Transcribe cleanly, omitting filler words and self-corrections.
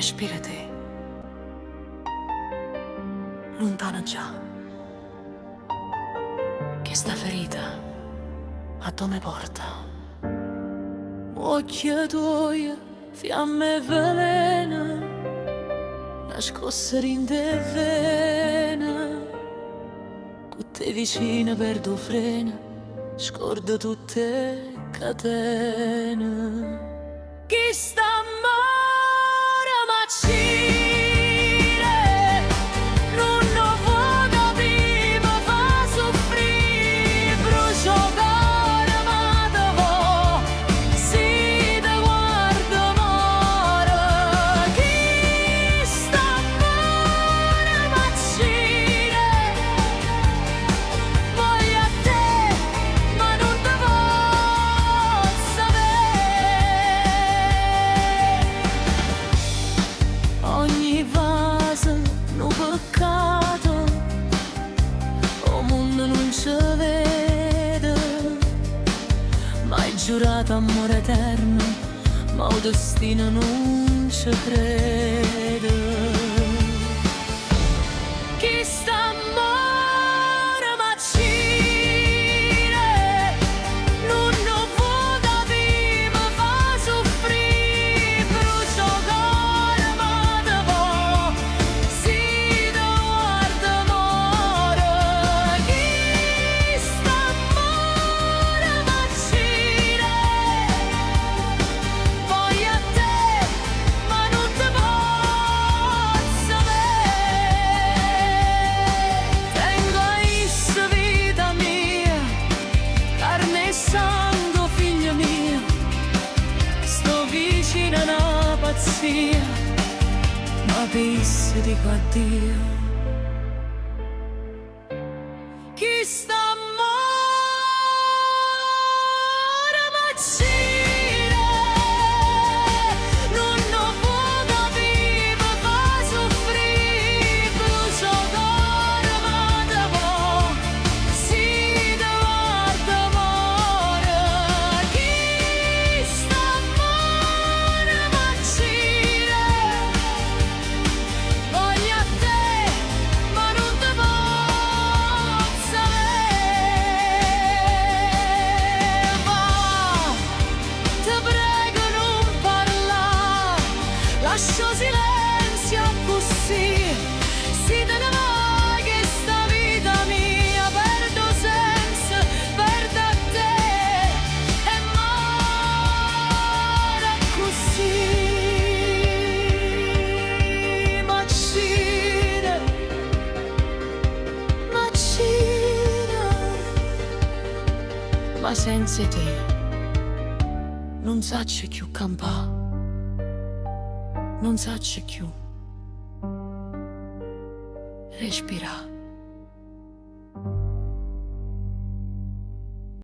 respira te, lontana già, che sta ferita a dove porta. Occhi tuoi, fiamme velena, nascoste in te vena, con te vicina perdo frena, scordo tutte catene. Chi sta amore macire, non lo vuoi capire, mi fa soffrire, brucio cuore ma te vo, si te guardo amore. Chi sta amore macire, voglio a te, ma non te posso avere. Ogni vaso un peccato, o mondo non ci vede, ma hai giurato amore eterno, ma il destino non ci crede. Chi sta amore macire, non lo vuoi capire, mi fa soffrire, brucio cuore ma te vo, si te guardo amore. Chi sta amore macire, voglio a te, ma non te posso avere. Tengo a essa vita mia, carne e sangue figlio mio, sto vicino a una pazzia, ma penso dico addio. Chi sta amore macire, non lo vuoi capire, mi fa soffrire, brucio cuore ma te vo, si te guardo amore. Chi sta amore macire, voglio a te, ma non te posso avere. Va, te prego non parlare, lascio silenzio così, si te ne vai che sta vita mia perdo senso, perdo a te e muore così. Macina, macina, ma senza te non saccio più campà, non saccio più respirare.